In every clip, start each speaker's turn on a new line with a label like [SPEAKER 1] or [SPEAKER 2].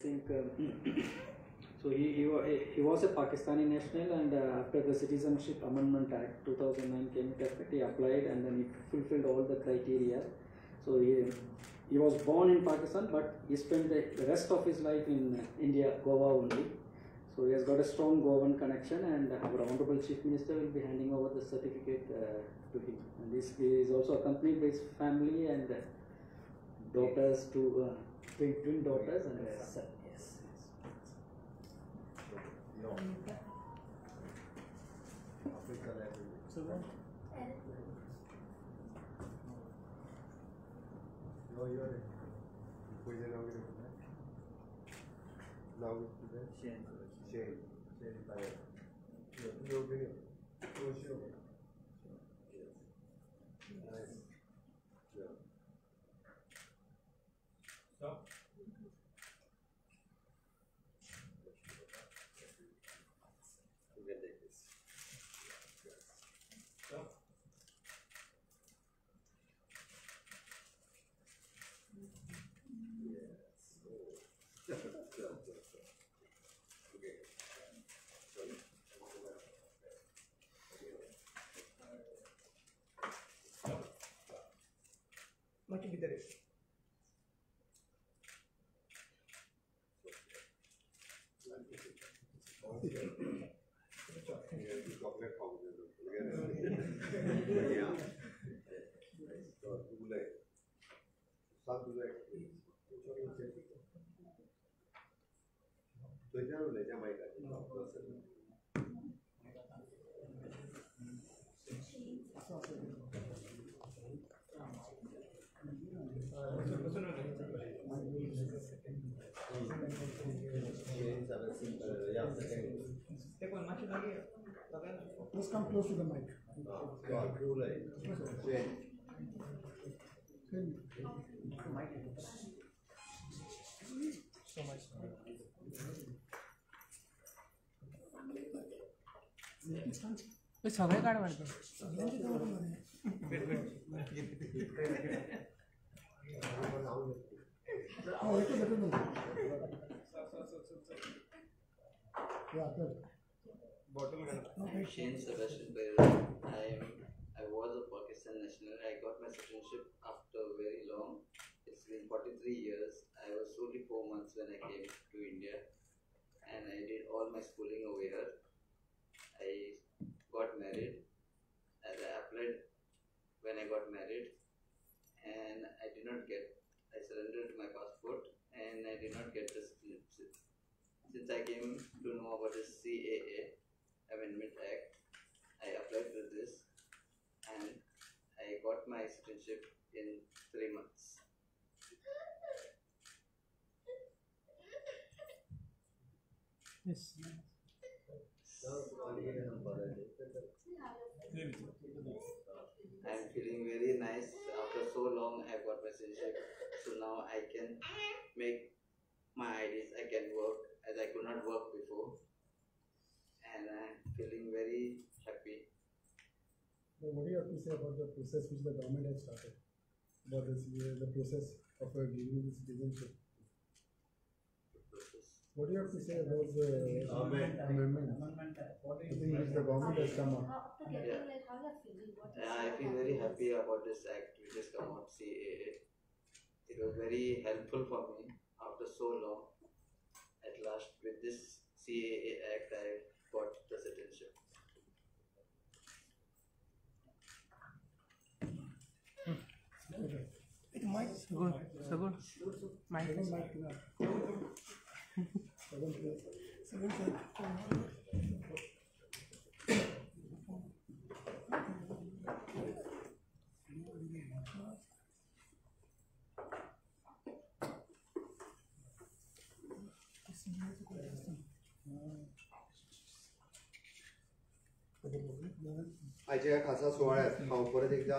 [SPEAKER 1] think so. He was a Pakistani national, and after the Citizenship Amendment Act 2009 came into effect, he applied and then he fulfilled all the criteria. So he was born in Pakistan, but he spent the rest of his life in India, Goa only. So he has got a strong Goan connection, and our Honorable Chief Minister will be handing over the certificate to him. And he is also accompanied by his family and daughters, twin daughters and a son. Yes.
[SPEAKER 2] No. So no, you are now Shane. Your opinion. What's your opinion? Nice. Yeah. Stop. You can take this. Stop. Yes. Okay.
[SPEAKER 3] Much with the rest.
[SPEAKER 2] Chocolate powder.
[SPEAKER 3] Let's come close to the mic. So much.
[SPEAKER 4] सगळे काढ वाटतं
[SPEAKER 5] Shane Sebastian Pereira. I was a Pakistan national. I got my citizenship after very long. It's been 43 years. I was only 4 months when I came to India, and I did all my schooling over here. I got married, and I applied when I got married, and I did not get. I surrendered my passport, and I did not get the citizenship. Since I came to know about the CAA Amendment Act, I applied for this, and I got my citizenship in 3 months.
[SPEAKER 4] Yes.
[SPEAKER 5] I'm feeling very nice. After so long, I got my citizenship. So now I can make my IDs. I can work as I could not work before, and I'm feeling very happy.
[SPEAKER 3] What do you have to say about the process which the government has started? About this, the process of giving the citizenship? What do you have to say about the amendment? I think which the government has come up.
[SPEAKER 5] I feel very happy about this act which has come out, CAA. It was very helpful for me after so long. At last, with this CAA act, I got the citizenship.
[SPEAKER 4] Mic. So good. Mic.
[SPEAKER 2] आजच्या ह्या खासा सोहळ्यात हांव परत एकदा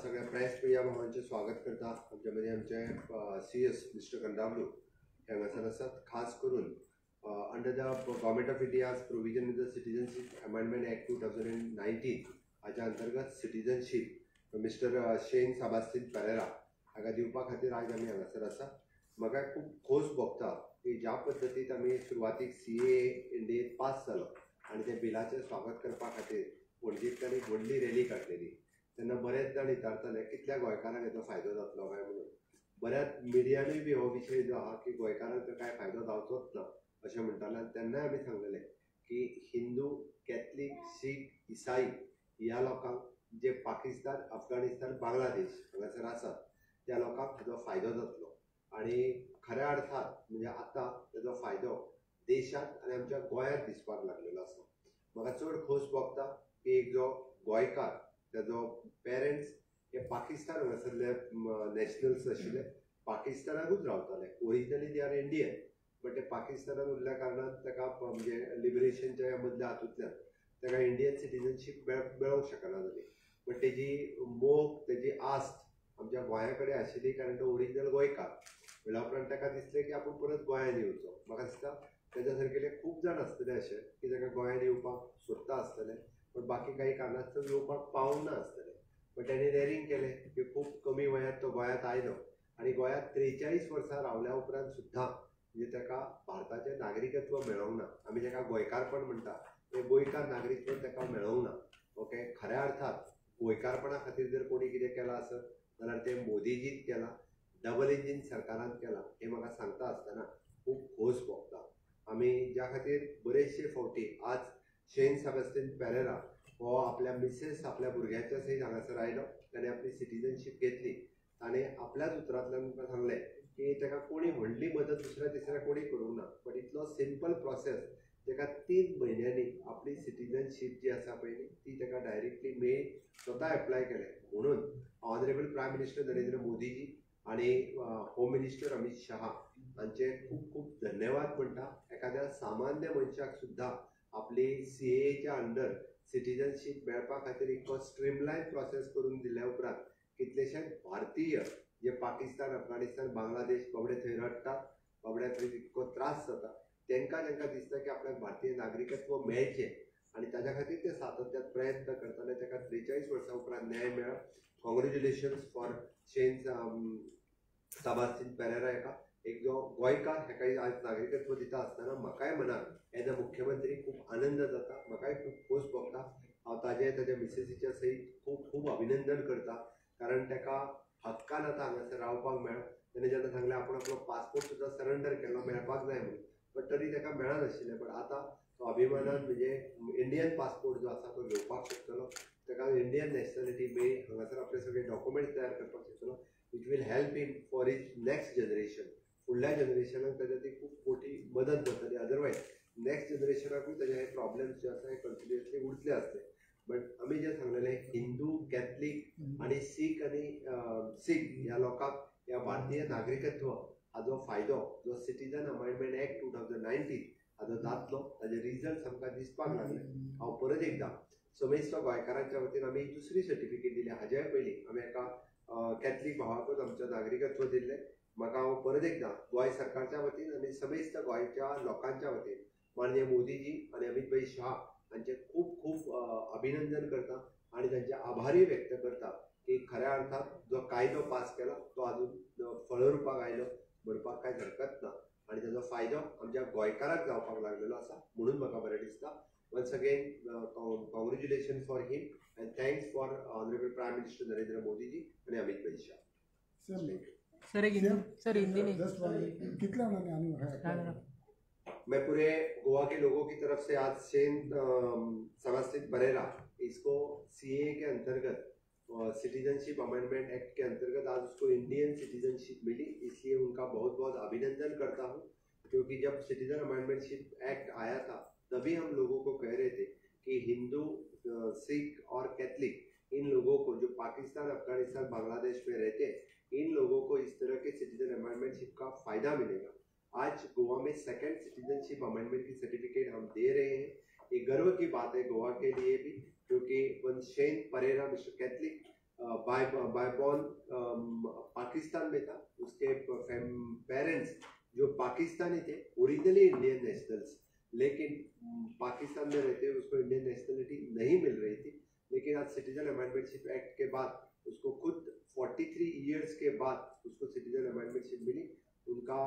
[SPEAKER 2] सगळ्या press media भावांचे स्वागत करता. आमच्या मदीं आमचे CS मिस्टर कंदावलू हे हांगासर आसात. खास करून under the government of India's provision in the citizenship amendment act 2019 हाच्या अंतर्गत citizenship mister Shane Sebastian Pereira हाका दिवपा खातीर आज आमी हांगासर आसा. म्हाका खूब खोस भोगता की ज्या पद्दतीत आमी सुरवातीक CA इंडियेंत पास जालो आनी त्या बिलाचें स्वागत करपा खातीर पणजेंतल्यान एक व्हडली रॅली काडलेली, तेन्ना बरेच जाण विचारताले कितल्या गोंयकारांक हेचो फायदो जातलो काय म्हणून. बऱ्याच मिडियांनी बी हो विशय जो आहा की गोंयकारांक काय फायदो जावचोच ना अशें म्हणटाले. आनी तेन्नाय आमी सांगलेलें की हिंदू, कॅथलीक, सीख, इसाई ह्या लोकांक जे पाकिस्तान, अफगाणिस्तान, बांगलादेश हांगासर आसात त्या लोकांक हाचो फायदो जातलो. आनी खऱ्या अर्थान म्हणजे आतां तेजो फायदो देशांत आनी आमच्या गोंयांत दिसपाक लागलेलो आसा. म्हाका चड खोस भोगता की एक जो गोंयकार तेजो पेरंट्स हे पाकिस्तान हांगासरले नॅशनल्स आशिल्ले, पाकिस्तानाकूच रावताले. Originally they are Indian, but ते पाकिस्तानान उरल्या कारणान ताका म्हणजे लिबरेशनच्या ह्या मदल्या हातूंतल्यान ताका इंडियन सिटीजनशीप मेळोवंक शकना जाली. बट तेजी मोग, तेजी आस्त आमच्या गोंया कडेन आशिल्ली कारण तो ओरिजिनल गोंयकार. म्हणल्या उपरांत ताका दिसलें की आपूण परत गोंयांत येवचो. म्हाका दिसता तेज्या सारकेले खूब जाण आसतले अशे की ताका गोंयांत येवपाक सोदता आसतले, पण बाकी काही कारणास्तव येवपाक पावूंक ना आसतले. बट ताणें डेरिंग केलें की खूब कमी वयात तो गोंयांत आयलो आनी गोंयांत 43 वर्सां रावल्या उपरांत सुद्दां म्हणजे ताका भारताचें नागरिकत्व मेळोंक ना. आमी जेका गोंयकारपण म्हणटा तें गोंयकार नागरिकत्व ताका मेळोंक ना. ओके, खऱ्या अर्थान गोंयकारपणा खातीर जर कोणी कितें केलां आसत जाल्यार तें मोदीजीत केलां, डबल इंजीन सरकारान केलां. हें म्हाका सांगता आसतना खूब खोस भोगता. आमी ज्या खातीर बरेचशे फावटी आज शेन सेबॅस्टियन पेरेरा हो आपल्या मिसेस, आपल्या भुरग्यांच्या सयत हांगासर आयलो, ताणें आपली सिटीजनशीप घेतली. ताणें आपल्याच उतरांतल्यान म्हाका सांगलें की ताका कोणी व्हडली मदत दुसऱ्या तिसऱ्या कोणी करूंक ना, बट इतलो सिंपल प्रोसेस ताका 3 म्हयन्यांनी आपली सिटीजनशीप जी आसा पळय ती ताका डायरेक्टली मेळ्ळी. स्वता एप्लाय केलें. म्हणून honourable prime minister Narendra Modiji आनी होम मिनिस्टर अमित शहा हांचे खूब खूब धन्यवाद म्हणटा. एखाद्या सामान्य मनशाक सुद्दां आपली CAAच्या अंडर सिटीजनशीप मेळपा खातीर एक स्ट्रीमलायन प्रोसेस करून दिल्या उपरांत कितलेशेच भारतीय जे पाकिस्तान, अफगाणिस्तान, बांगलादेश बाबडे थंय रडटात, बाबड्या थंय इतको त्रास जाता, तांकां जेंका दिसता की आपल्याक भारतीय नागरिकत्व मेळचें आनी ताच्या खातीर ते सातत्यान प्रयत्न करताले, ताका 43 वर्सां उपरांत न्याय मेळ्ळो. Congratulations for Shane Sebastian Pereira. एक जो गोंयकार हाका आज नागरिकत्व दिता आसतना म्हाकाय मनाक एज अ मुख्यमंत्री खूब आनंद जाता, म्हाकाय खूब खोस भोगता. हांव ताच्या मिसेसीच्या सयत खूब खूब अभिनंदन करता कारण ताका हक्कान आतां हांगासर रावपाक मेळ्ळो. ताणें जेन्ना सांगलें आपूण आपलो पासपोर्ट सुद्दां सरेंडर केलो मेळपाक जाय म्हणून, बट तरी ताका मेळनाशिल्लें. बट आतां तो अभिमानान म्हणजे इंडियन पासपोर्ट जो आसा तो घेवपाक शकतलो. ताका इंडियन नॅशनॅलिटी मेळ्ळी, हांगासर आपले सगळे डॉक्युमेंट्स तयार करपाक शकतलो, which will help him for his next generation. फुडल्या जनरेशनाक ताच्या ती खूब मोठी मदत जातली. अदरवायज नेक्स्ट जनरेशनाकूय ताजे हे प्रॉब्लेम्स जे आसा हे कंटिन्युअसली उरतले आसले. बट आमी जें सांगलेलें हिंदू, कॅथलीक आनी सीख ह्या लोकांक ह्या भारतीय नागरिकत्व हाचो फायदो जो सिटीजन अमेंडमेंट एक्ट 2019 हाचो जातलो, ताजे रिजल्ट्स आमकां दिसपाक लागले. हांव परत एकदां समेस्त गोंयकारांच्या वतीन आमी दुसरी सर्टिफिकेट दिली. हाज्याय पयलीं आमी एका कॅथलीक भावाकूच आमचें नागरिकत्व दिल्लें. म्हाका हांव परत एकदां गोंय सरकारच्या वतीन आनी समेस्त गोंयच्या लोकांच्या वतीन माननीय मोदीजी आनी अमित भाई शाह हांचे खूब खूब अभिनंदन करता आनी तांचे आभारी व्यक्त करता की खऱ्या अर्थान जो कायदो पास केला तो अजून फळरूपाक आयलो म्हणपाक कांय हरकत ना आनी ताचो फायदो आमच्या गोंयकारांक जावपाक लागलेलो आसा. म्हणून म्हाका बरें दिसता. Once again congratulation for him and thanks for honourable prime minister Narendra Modiji आनी अमित भाई शाह.
[SPEAKER 4] सर हिंदी नहीं
[SPEAKER 3] जस्ट कितने उन्होंने आने हैं?
[SPEAKER 2] मैं पूरे गोवा के लोगों की तरफ से आज शेन सेबॅस्टियन पेरेरा इसको CAA के अंतर्गत सिटीजनशिप अमेंडमेंट एक्ट के अंतर्गत आज उसको इंडियन सिटीजनशिप मिली, इसलिए उनका बहुत बहुत अभिनंदन करता हूँ. क्योंकि जब सिटीजन अमेंडमेंटशिप एक्ट आया था तभी हम लोगों को कह रहे थे कि हिंदू, सिख और कैथलिक इन लोगों को जो पाकिस्तान, अफगानिस्तान, बांग्लादेश में रहते हैं इन लोगों को इस तरह के सिटीजन अमेंडमेंटशिप का फायदा मिलेगा. आज गोवा में सेकंड सिटीजनशिप अमेंडमेंट की सर्टिफिकेट हम दे रहे हैं. ये गर्व की बात है गोवा के लिए भी, क्योंकि one Shane Pereira mister Catholic by born Pakistan में था. उसके पेरेंट्स जो पाकिस्तानी थे, ओरिजिनली इंडियन नेशनल्स, लेकिन पाकिस्तान में रहते हुए उसको इंडियन नेशनलिटी नहीं मिल रही थी. लेकिन आज सिटीजन अमेंडमेंटशिप एक्ट के बाद उसको खुद 43 ईयर्स के बाद उसको सिटीजन अमेंडमेंटशिप मिली. उनका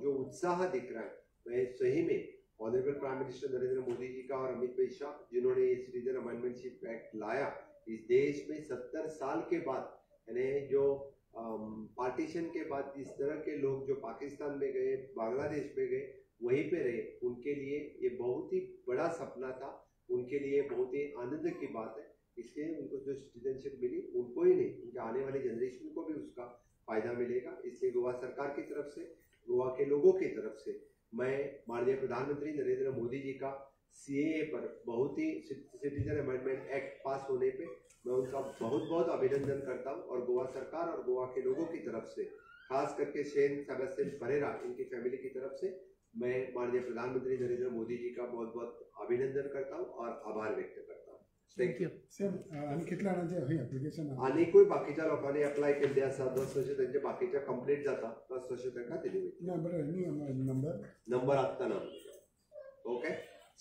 [SPEAKER 2] जो उत्साह दिख रहा है, मैं सही में honourable prime minister Narendra Modi ji का और अमित भाई शाह जिन्होंने ये सिटीजन अमेंडमेंट एक्ट लाया इस देश में 70 साल के बाद, यानी जो पार्टीशन के बाद जिस तरह के लोग जो पाकिस्तान में गए, बांग्लादेश में गए, वहीं पे रहे, उनके लिए ये बहुत ही बड़ा सपना था, उनके लिए बहुत ही आनंद की बात है। इसलिए उनको जो सिटीजनशिप मिली उनको ही नहीं, उनके आने वाली जनरेशन को भी उसका फायदा मिलेगा। इसलिए गोवा सरकार की तरफ से, गोवा के लोगों की तरफ से मैं माननीय प्रधानमंत्री नरेंद्र मोदी जी का सीएए पर बहुत ही सिटीजन अमेंडमेंट एक्ट पास होने पे मैं उनका बहुत बहुत अभिनंदन करता हूं और गोवा सरकार और गोवा के लोगों की तरफ से, खास करके शेन सेबेस्टियन परेरा इनकी फैमिली की तरफ से मैं माननीय प्रधानमंत्री नरेंद्र मोदी जी का बहुत बहुत अभिनंदन करता हूं और आभार व्यक्त करता हूं। थँक यू
[SPEAKER 3] सर आणि कितल्या जाणांचे हय एप्लिकेशन
[SPEAKER 2] आनीकूय बाकीच्या लोकांनी अप्लाय केल्ले आसा, 10 वर्ष त्यांचे बाकीचे कंप्लीट जाता, 10 वर्ष तांकां दिली वयतली।
[SPEAKER 3] ना बरं एनी नंबर
[SPEAKER 2] आत्ता ना। Okay,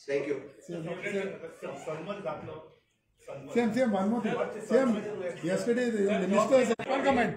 [SPEAKER 2] thank you.
[SPEAKER 3] Same, one more thing. Same, yesterday the minister, one comment.